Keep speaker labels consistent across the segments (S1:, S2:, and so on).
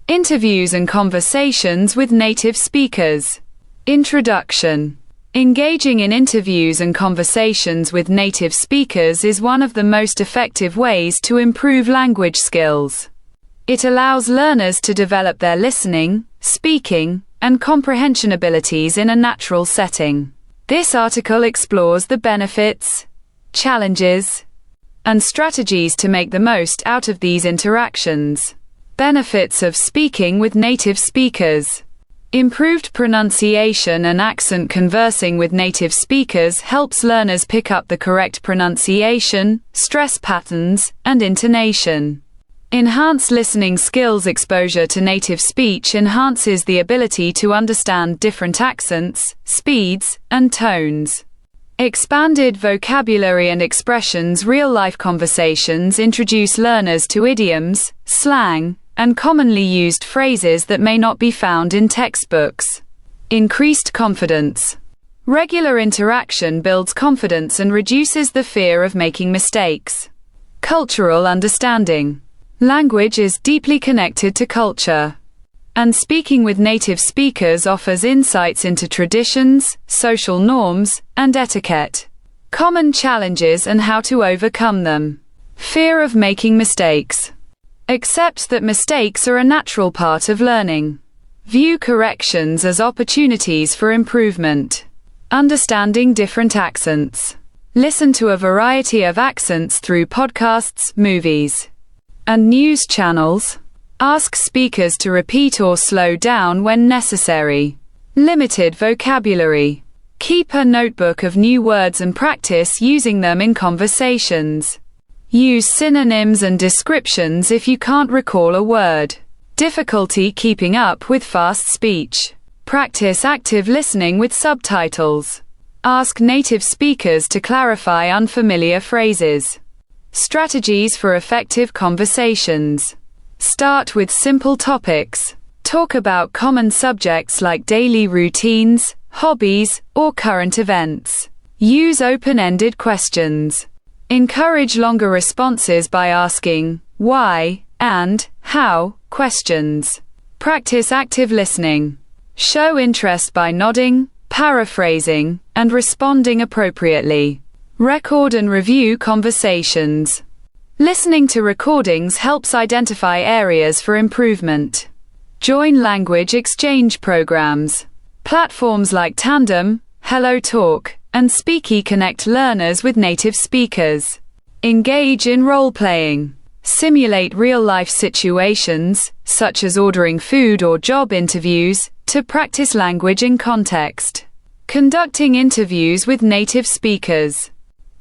S1: Interviews and conversations with native speakers. Introduction. Engaging in interviews and conversations with native speakers is one of the most effective ways to improve language skills. It allows learners to develop their listening, speaking, and comprehension abilities in a natural setting. This article explores the benefits, challenges, and strategies to make the most out of these interactions. Benefits of speaking with native speakers. Improved pronunciation and accent. Conversing with native speakers helps learners pick up the correct pronunciation, stress patterns, and intonation. Enhanced listening skills. Exposure to native speech enhances the ability to understand different accents, speeds, and tones. Expanded vocabulary and expressions. Real-life conversations introduce learners to idioms, slang, and commonly used phrases that may not be found in textbooks. Increased confidence. Regular interaction builds confidence and reduces the fear of making mistakes. Cultural understanding. Language is deeply connected to culture, and speaking with native speakers offers insights into traditions, social norms, and etiquette. Common challenges and how to overcome them. Fear of making mistakes. Accept that mistakes are a natural part of learning. View corrections as opportunities for improvement. Understanding different accents. Listen to a variety of accents through podcasts, movies, and news channels. Ask speakers to repeat or slow down when necessary. Limited vocabulary. Keep a notebook of new words and practice using them in conversations. Use synonyms and descriptions if you can't recall a word. Difficulty keeping up with fast speech. Practice active listening with subtitles. Ask native speakers to clarify unfamiliar phrases. Strategies for effective conversations. Start with simple topics. Talk about common subjects like daily routines, hobbies, or current events. Use open-ended questions. Encourage longer responses by asking why and how questions. Practice active listening. Show interest by nodding, paraphrasing, and responding appropriately. Record and review conversations. Listening to recordings helps identify areas for improvement. Join language exchange programs. Platforms like Tandem, Hello Talk, and Speaky connect learners with native speakers. Engage in role-playing. Simulate real-life situations, such as ordering food or job interviews, to practice language in context. Conducting interviews with native speakers.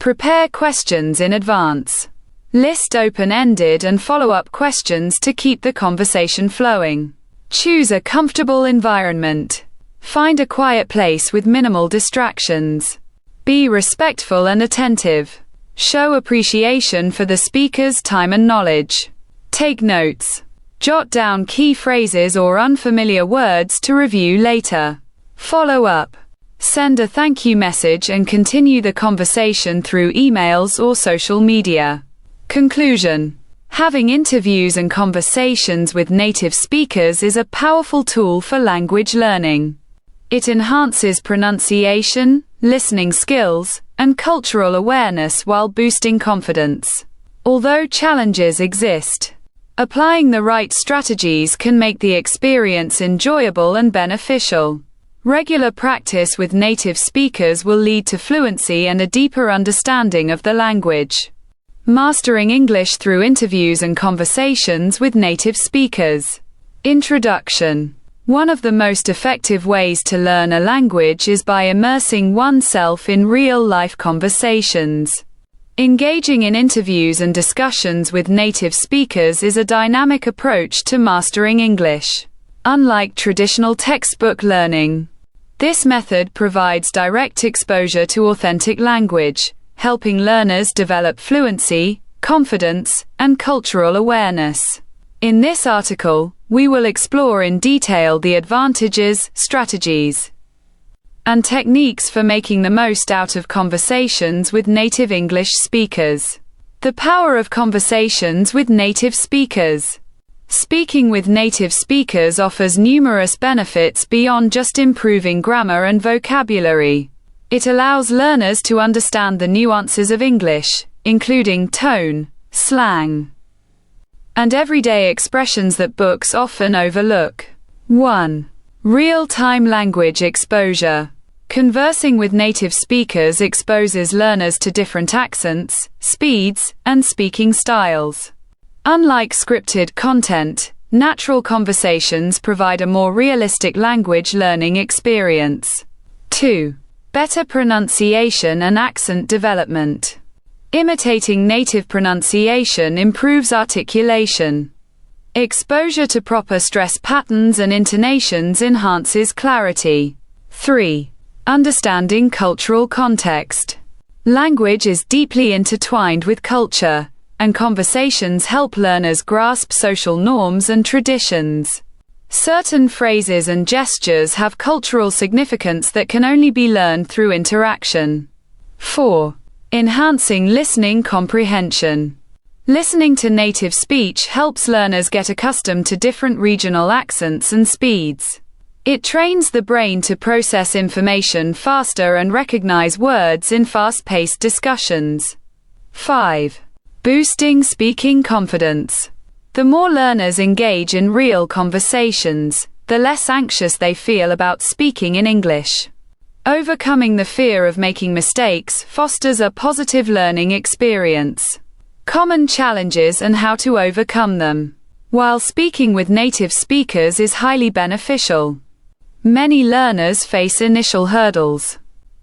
S1: Prepare questions in advance. List open-ended and follow-up questions to keep the conversation flowing. Choose a comfortable environment. Find a quiet place with minimal distractions. Be respectful and attentive. Show appreciation for the speaker's time and knowledge. Take notes. Jot down key phrases or unfamiliar words to review later. Follow up. Send a thank you message and continue the conversation through emails or social media. Conclusion. Having interviews and conversations with native speakers is a powerful tool for language learning. It enhances pronunciation, listening skills, and cultural awareness while boosting confidence. Although challenges exist, applying the right strategies can make the experience enjoyable and beneficial. Regular practice with native speakers will lead to fluency and a deeper understanding of the language. Mastering English through interviews and conversations with native speakers. Introduction. One of the most effective ways to learn a language is by immersing oneself in real-life conversations. Engaging in interviews and discussions with native speakers is a dynamic approach to mastering English. Unlike traditional textbook learning, this method provides direct exposure to authentic language, helping learners develop fluency, confidence, and cultural awareness. In this article, we will explore in detail the advantages, strategies, and techniques for making the most out of conversations with native English speakers. The power of conversations with native speakers. Speaking with native speakers offers numerous benefits beyond just improving grammar and vocabulary. It allows learners to understand the nuances of English, including tone, slang, and everyday expressions that books often overlook. 1. Real-time language exposure. Conversing with native speakers exposes learners to different accents, speeds, and speaking styles. Unlike scripted content, natural conversations provide a more realistic language learning experience. 2. Better pronunciation and accent development. Imitating native pronunciation improves articulation. Exposure to proper stress patterns and intonations enhances clarity. 3. Understanding cultural context. Language is deeply intertwined with culture, and conversations help learners grasp social norms and traditions. Certain phrases and gestures have cultural significance that can only be learned through interaction. 4. Enhancing listening comprehension. Listening to native speech helps learners get accustomed to different regional accents and speeds. It trains the brain to process information faster and recognize words in fast-paced discussions. 5. Boosting speaking confidence. The more learners engage in real conversations, the less anxious they feel about speaking in English. Overcoming the fear of making mistakes fosters a positive learning experience. Common challenges and how to overcome them. While speaking with native speakers is highly beneficial, many learners face initial hurdles.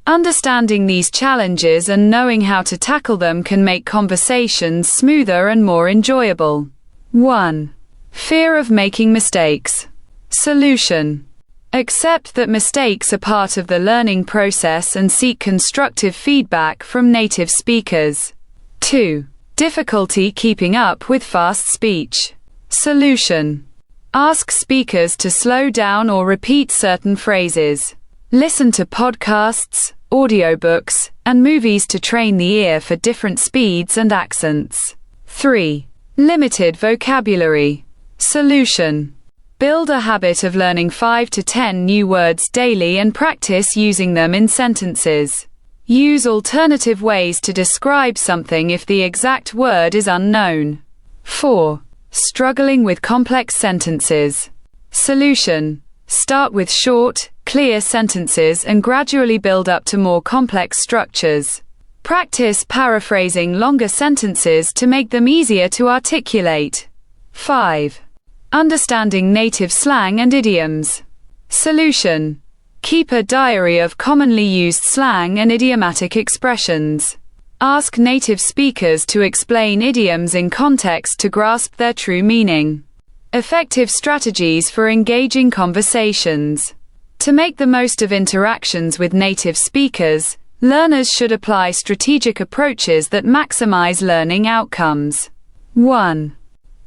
S1: Understanding these challenges and knowing how to tackle them can make conversations smoother and more enjoyable. 1. Fear of making mistakes. Solution. Accept that mistakes are part of the learning process and seek constructive feedback from native speakers. 2. Difficulty keeping up with fast speech. Solution. Ask speakers to slow down or repeat certain phrases. Listen to podcasts, audiobooks, and movies to train the ear for different speeds and accents. 3. Limited vocabulary. Solution. Build a habit of learning 5 to 10 new words daily and practice using them in sentences. Use alternative ways to describe something if the exact word is unknown. 4. Struggling with complex sentences. Solution. Start with short, clear sentences and gradually build up to more complex structures. Practice paraphrasing longer sentences to make them easier to articulate. 5. Understanding native slang and idioms. Solution. Keep a diary of commonly used slang and idiomatic expressions. Ask native speakers to explain idioms in context to grasp their true meaning. Effective strategies for engaging conversations. To make the most of interactions with native speakers, learners should apply strategic approaches that maximize learning outcomes. 1.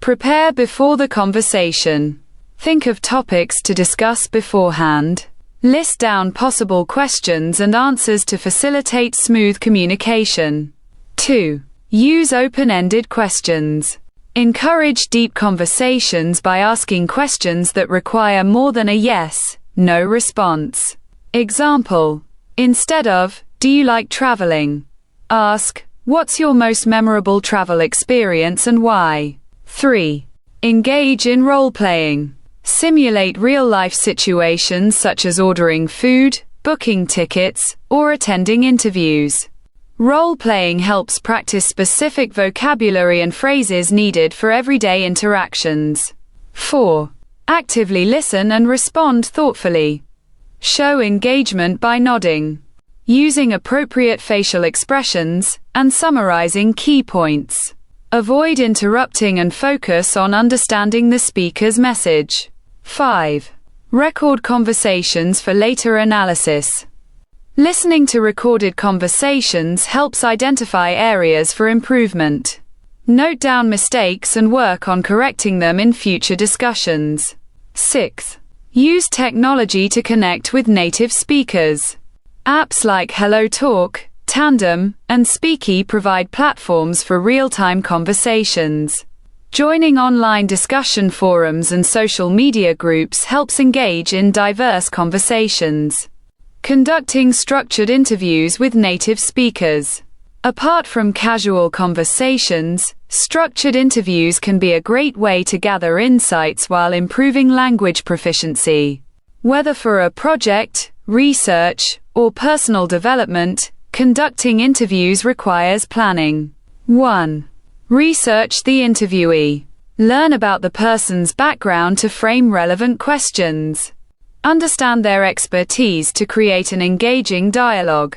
S1: Prepare before the conversation. Think of topics to discuss beforehand. List down possible questions and answers to facilitate smooth communication. 2. Use open-ended questions. Encourage deep conversations by asking questions that require more than a yes/no response. Example: instead of, "Do you like traveling?" ask, "What's your most memorable travel experience and why?" 3. Engage in role-playing. Simulate real-life situations such as ordering food, booking tickets, or attending interviews. Role-playing helps practice specific vocabulary and phrases needed for everyday interactions. 4. Actively listen and respond thoughtfully. Show engagement by nodding, using appropriate facial expressions, and summarizing key points. Avoid interrupting and focus on understanding the speaker's message. 5. Record conversations for later analysis. Listening to recorded conversations helps identify areas for improvement. Note down mistakes and work on correcting them in future discussions. 6. Use technology to connect with native speakers. Apps like HelloTalk, Tandem, and Speaky provide platforms for real-time conversations. Joining online discussion forums and social media groups helps engage in diverse conversations. Conducting structured interviews with native speakers. Apart from casual conversations, structured interviews can be a great way to gather insights while improving language proficiency. Whether for a project, research, or personal development, conducting interviews requires planning. 1. Research the interviewee. Learn about the person's background to frame relevant questions. Understand their expertise to create an engaging dialogue.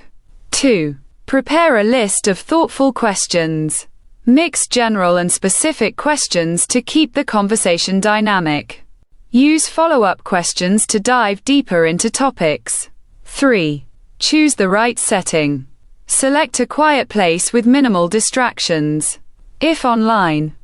S1: 2. Prepare a list of thoughtful questions. Mix general and specific questions to keep the conversation dynamic. Use follow-up questions to dive deeper into topics. 3. Choose the right setting. Select a quiet place with minimal distractions. If online,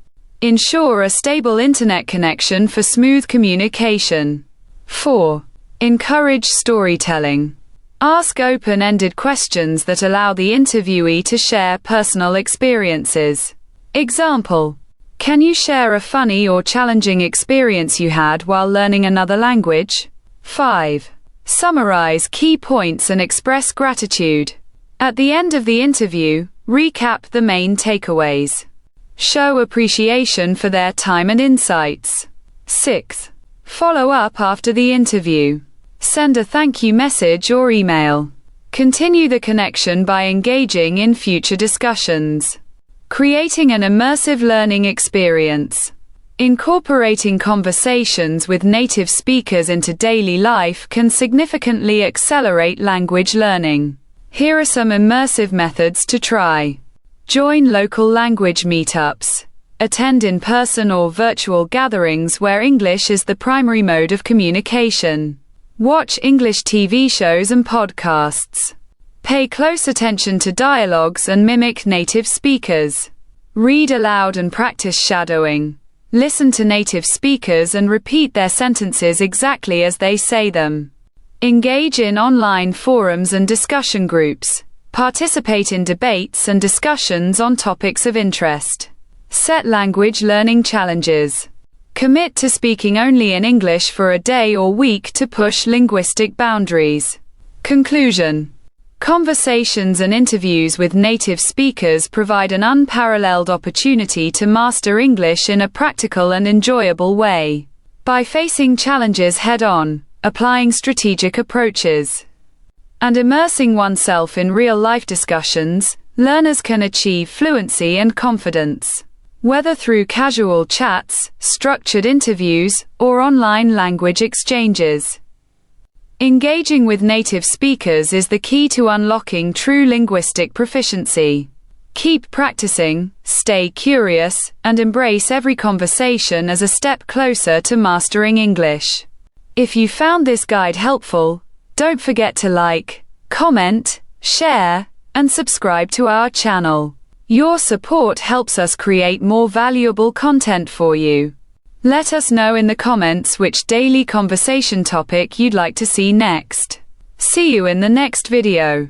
S1: ensure a stable internet connection for smooth communication. 4. Encourage storytelling. Ask open-ended questions that allow the interviewee to share personal experiences. Example: can you share a funny or challenging experience you had while learning another language? 5. Summarize key points and express gratitude. At the end of the interview, recap the main takeaways. Show appreciation for their time and insights. 6. Follow up after the interview. Send a thank you message or email. Continue the connection by engaging in future discussions. Creating an immersive learning experience. Incorporating conversations with native speakers into daily life can significantly accelerate language learning. Here are some immersive methods to try. Join local language meetups. Attend in-person or virtual gatherings where English is the primary mode of communication. Watch English TV shows and podcasts. Pay close attention to dialogues and mimic native speakers. Read aloud and practice shadowing. Listen to native speakers and repeat their sentences exactly as they say them. Engage in online forums and discussion groups. Participate in debates and discussions on topics of interest. Set language learning challenges. Commit to speaking only in English for a day or week to push linguistic boundaries. Conclusion. Conversations and interviews with native speakers provide an unparalleled opportunity to master English in a practical and enjoyable way. By facing challenges head-on, applying strategic approaches, and immersing oneself in real-life discussions, learners can achieve fluency and confidence. Whether through casual chats, structured interviews, or online language exchanges. Engaging with native speakers is the key to unlocking true linguistic proficiency. Keep practicing, stay curious, and embrace every conversation as a step closer to mastering English. If you found this guide helpful, don't forget to like, comment, share, and subscribe to our channel. Your support helps us create more valuable content for you. Let us know in the comments which daily conversation topic you'd like to see next. See you in the next video.